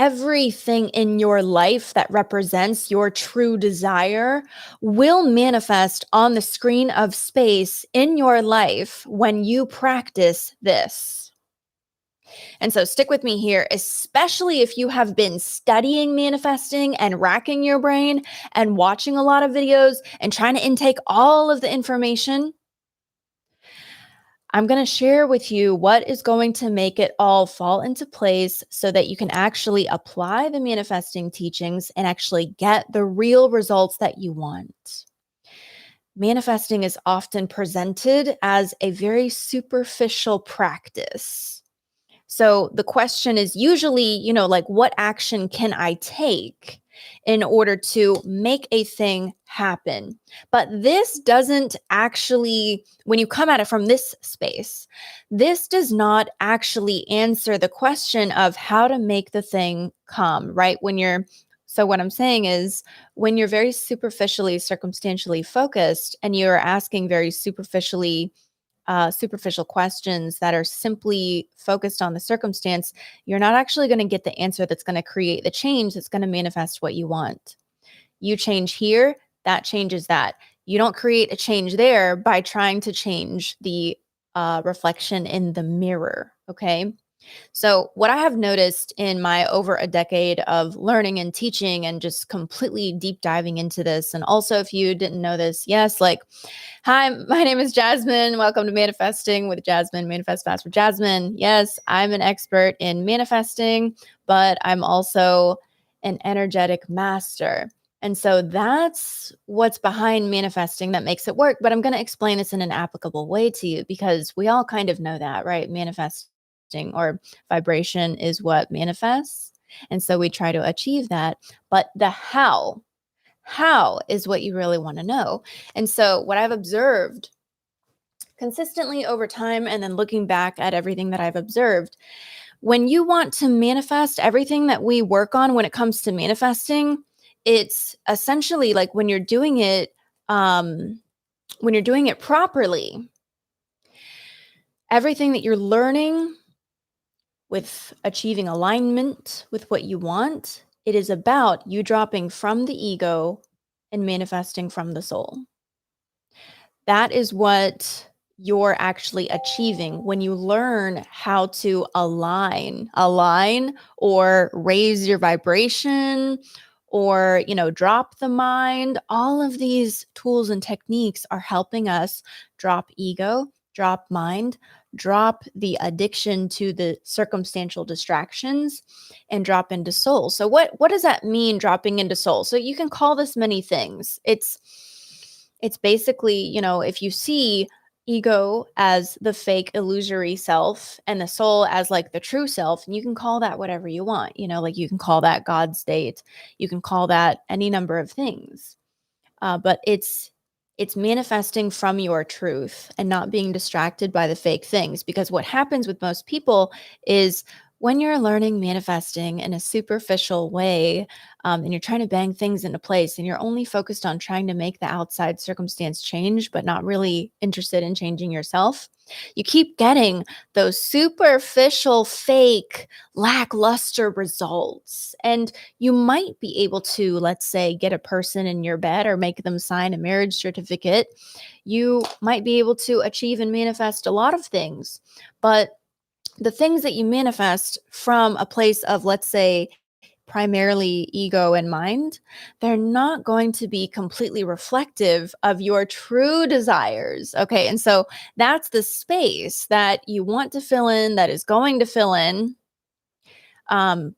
everything in your life that represents your true desire will manifest on the screen of space in your life when you practice this. And so stick with me here, especially if you have been studying manifesting and racking your brain and watching a lot of videos and trying to intake all of the information. I'm going to share with you what is going to make it all fall into place so that you can actually apply the manifesting teachings and actually get the real results that you want. Manifesting is often presented as a very superficial practice. So the question is usually, like, what action can I take in order to make a thing happen? But this doesn't actually, when you come at it from this space, this does not actually answer the question of how to make the thing come, right? So what I'm saying is, when you're very superficially, circumstantially focused and you're asking very superficial questions that are simply focused on the circumstance, you're not actually going to get the answer that's going to create the change that's going to manifest what you want. You change here, that changes that. You don't create a change there by trying to change the reflection in the mirror, okay? So what I have noticed in my over a decade of learning and teaching and just completely deep diving into this, and also if you didn't know this, yes, hi, my name is Jasmine. Welcome to Manifesting with Jasmine, Manifest Fast with Jasmine. Yes, I'm an expert in manifesting, but I'm also an energetic master. And so that's what's behind manifesting that makes it work. But I'm going to explain this in an applicable way to you because we all kind of know that, right? Manifesting or vibration is what manifests. And so we try to achieve that. But the how is what you really want to know. And so what I've observed consistently over time, and then looking back at everything that I've observed, when you want to manifest everything that we work on when it comes to manifesting, it's essentially like when you're doing it properly, everything that you're learning with achieving alignment with what you want, it is about you dropping from the ego and manifesting from the soul. That is what you're actually achieving when you learn how to align or raise your vibration or, drop the mind. All of these tools and techniques are helping us drop ego, drop mind, drop the addiction to the circumstantial distractions, and drop into soul. So what does that mean, dropping into soul? So you can call this many things. It's basically, if you see ego as the fake illusory self and the soul as like the true self, and you can call that whatever you want, like you can call that God state, you can call that any number of things. But it's manifesting from your truth and not being distracted by the fake things. Because what happens with most people is when you're learning manifesting in a superficial way, and you're trying to bang things into place and you're only focused on trying to make the outside circumstance change, but not really interested in changing yourself, you keep getting those superficial, fake, lackluster results. And you might be able to, let's say, get a person in your bed or make them sign a marriage certificate. You might be able to achieve and manifest a lot of things, but the things that you manifest from a place of, let's say, primarily ego and mind, they're not going to be completely reflective of your true desires. Okay. And so that's the space that you want to fill in, that is going to fill in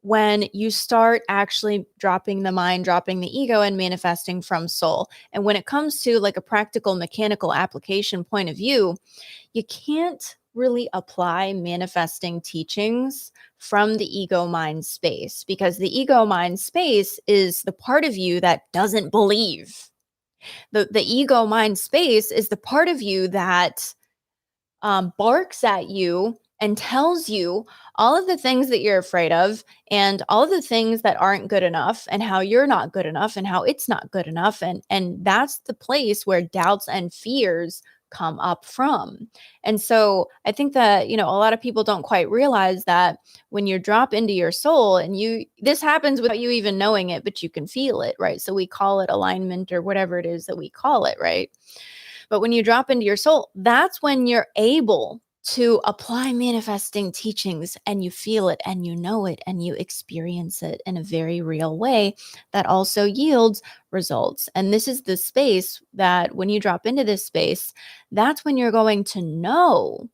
when you start actually dropping the mind, dropping the ego, and manifesting from soul. And when it comes to like a practical mechanical application point of view, you can't really apply manifesting teachings from the ego mind space, because the ego mind space is the part of you that doesn't believe. The ego mind space is the part of you that barks at you and tells you all of the things that you're afraid of and all of the things that aren't good enough and how you're not good enough and how it's not good enough. And that's the place where doubts and fears come up from. And so I think that, a lot of people don't quite realize that when you drop into your soul and this happens without you even knowing it, but you can feel it, right? So we call it alignment or whatever it is that we call it, right? But when you drop into your soul, that's when you're able to apply manifesting teachings and you feel it and you know it and you experience it in a very real way that also yields results. And this is the space that when you drop into this space, that's when you're going to know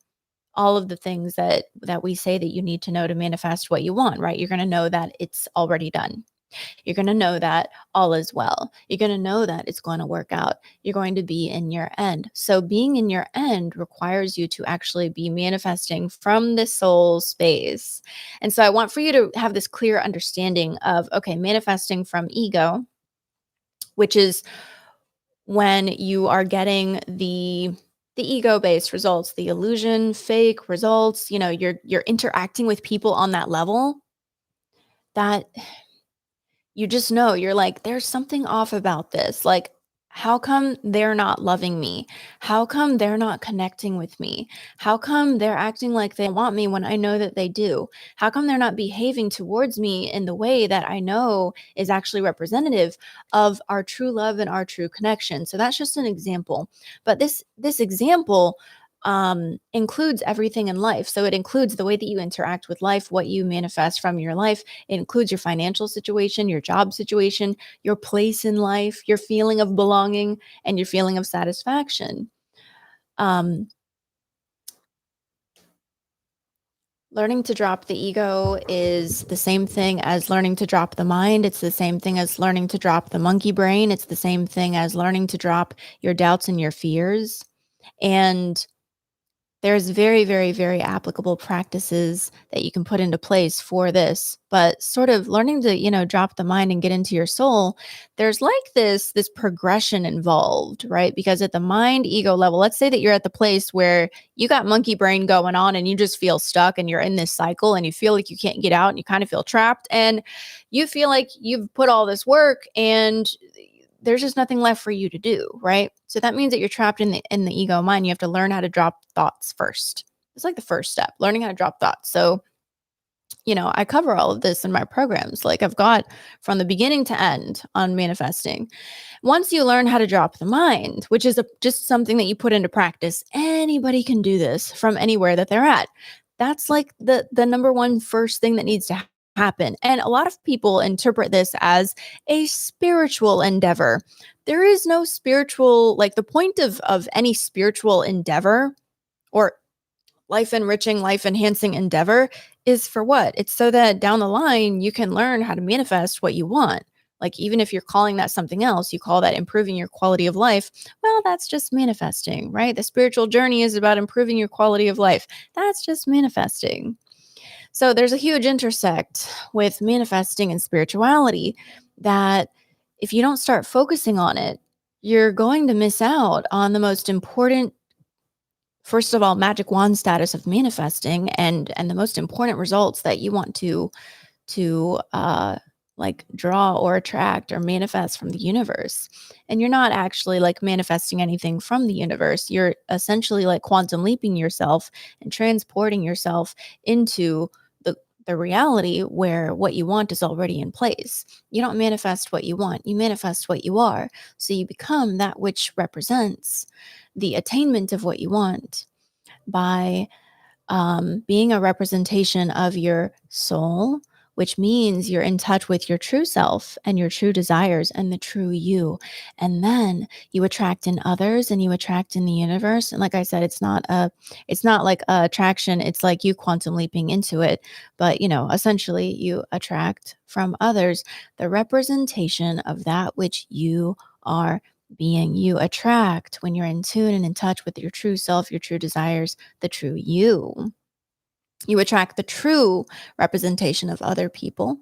all of the things that we say that you need to know to manifest what you want, right? You're going to know that it's already done. You're going to know that all is well. You're going to know that it's going to work out. You're going to be in your end. So being in your end requires you to actually be manifesting from the soul space. And so I want for you to have this clear understanding of, okay, manifesting from ego, which is when you are getting the ego-based results, the illusion fake results, you're interacting with people on that level that you just know, you're like, there's something off about this. Like, how come they're not loving me? How come they're not connecting with me? How come they're acting like they want me when I know that they do? How come they're not behaving towards me in the way that I know is actually representative of our true love and our true connection? So that's just an example. But this example includes everything in life. So it includes the way that you interact with life, what you manifest from your life. It includes your financial situation, your job situation, your place in life, your feeling of belonging, and your feeling of satisfaction. Um, Learning to drop the ego is the same thing as learning to drop the mind. It's the same thing as learning to drop the monkey brain. It's the same thing as learning to drop your doubts and your fears. And there's very, very, very applicable practices that you can put into place for this, but sort of learning to, drop the mind and get into your soul, there's like this progression involved, right? Because at the mind ego level, let's say that you're at the place where you got monkey brain going on and you just feel stuck and you're in this cycle and you feel like you can't get out and you kind of feel trapped and you feel like you've put all this work and there's just nothing left for you to do, right? So that means that you're trapped in the ego mind. You have to learn how to drop thoughts first. It's like the first step, learning how to drop thoughts. So, I cover all of this in my programs. Like I've got from the beginning to end on manifesting. Once you learn how to drop the mind, which is just something that you put into practice, anybody can do this from anywhere that they're at. That's like the number one first thing that needs to happen. And a lot of people interpret this as a spiritual endeavor. There is no spiritual, like the point of any spiritual endeavor or life enriching, life enhancing endeavor is for what? It's so that down the line you can learn how to manifest what you want. Like even if you're calling that something else, you call that improving your quality of life. Well, that's just manifesting, right? The spiritual journey is about improving your quality of life. That's just manifesting. So there's a huge intersect with manifesting and spirituality that if you don't start focusing on it, you're going to miss out on the most important, first of all, magic wand status of manifesting and the most important results that you want to like draw or attract or manifest from the universe. And you're not actually like manifesting anything from the universe. You're essentially like quantum leaping yourself and transporting yourself into the reality where what you want is already in place. You don't manifest what you want, you manifest what you are. So you become that which represents the attainment of what you want by being a representation of your soul, which means you're in touch with your true self and your true desires and the true you. And then you attract in others and you attract in the universe. And like I said, it's not like a attraction. It's like you quantum leaping into it. But, essentially you attract from others the representation of that which you are being. You attract when you're in tune and in touch with your true self, your true desires, the true you. You attract the true representation of other people.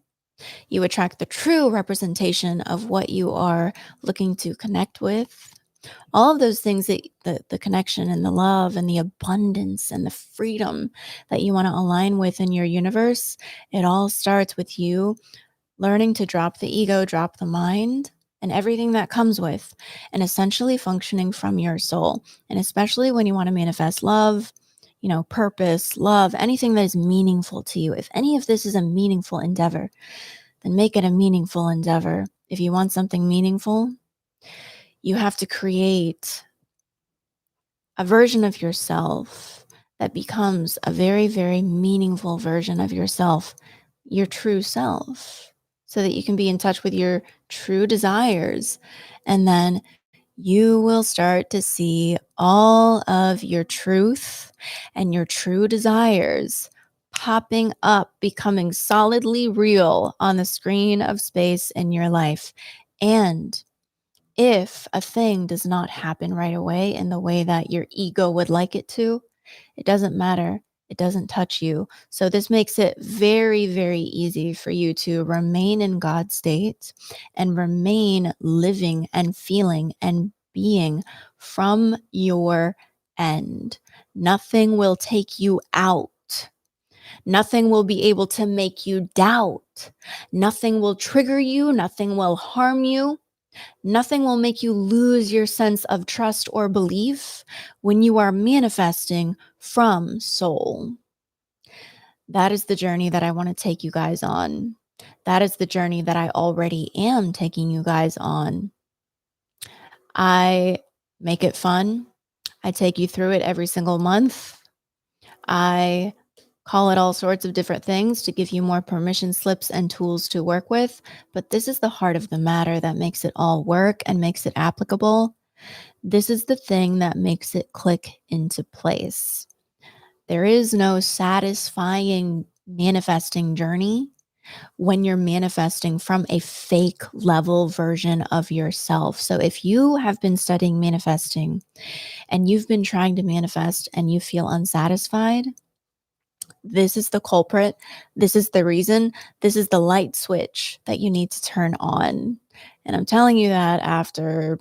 You attract the true representation of what you are looking to connect with. All of those things, that the connection and the love and the abundance and the freedom that you want to align with in your universe, it all starts with you learning to drop the ego, drop the mind, and everything that comes with, and essentially functioning from your soul. And especially when you want to manifest love, purpose, love, anything that is meaningful to you. If any of this is a meaningful endeavor, then make it a meaningful endeavor. If you want something meaningful, you have to create a version of yourself that becomes a very, very meaningful version of yourself, your true self, so that you can be in touch with your true desires. And then you will start to see all of your truth and your true desires popping up, becoming solidly real on the screen of space in your life. And if a thing does not happen right away in the way that your ego would like it to, it doesn't matter. It doesn't touch you. So this makes it very, very easy for you to remain in God's state and remain living and feeling and being from your end. Nothing will take you out. Nothing will be able to make you doubt. Nothing will trigger you. Nothing will harm you. Nothing will make you lose your sense of trust or belief when you are manifesting from soul. That is the journey that I want to take you guys on. That is the journey that I already am taking you guys on. I make it fun. I take you through it every single month. I call it all sorts of different things to give you more permission slips and tools to work with. But this is the heart of the matter that makes it all work and makes it applicable. This is the thing that makes it click into place. There is no satisfying manifesting journey when you're manifesting from a fake level version of yourself. So if you have been studying manifesting and you've been trying to manifest and you feel unsatisfied, this is the culprit. This is the reason. This is the light switch that you need to turn on. And I'm telling you that after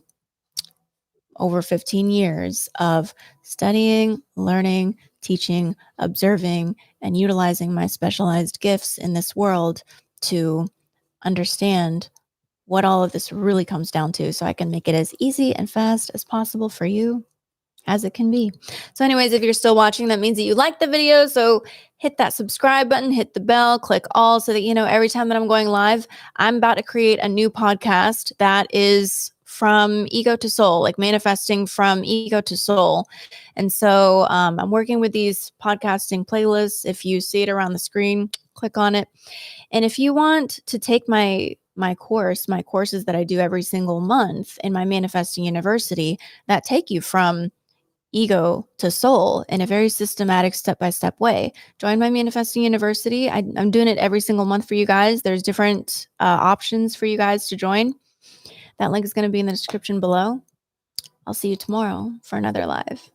over 15 years of studying, learning, teaching, observing, and utilizing my specialized gifts in this world to understand what all of this really comes down to, so I can make it as easy and fast as possible for you as it can be. So anyways, if you're still watching, that means that you like the video. So hit that subscribe button, hit the bell, click all, so that you know every time that I'm going live. I'm about to create a new podcast that is from ego to soul, like manifesting from ego to soul. And so I'm working with these podcasting playlists. If you see it around the screen, click on it. And if you want to take my courses that I do every single month in my Manifesting University that take you from ego to soul in a very systematic step-by-step way, join my Manifesting University. I'm doing it every single month for you guys. There's different options for you guys to join. That link is going to be in the description below. I'll see you tomorrow for another live.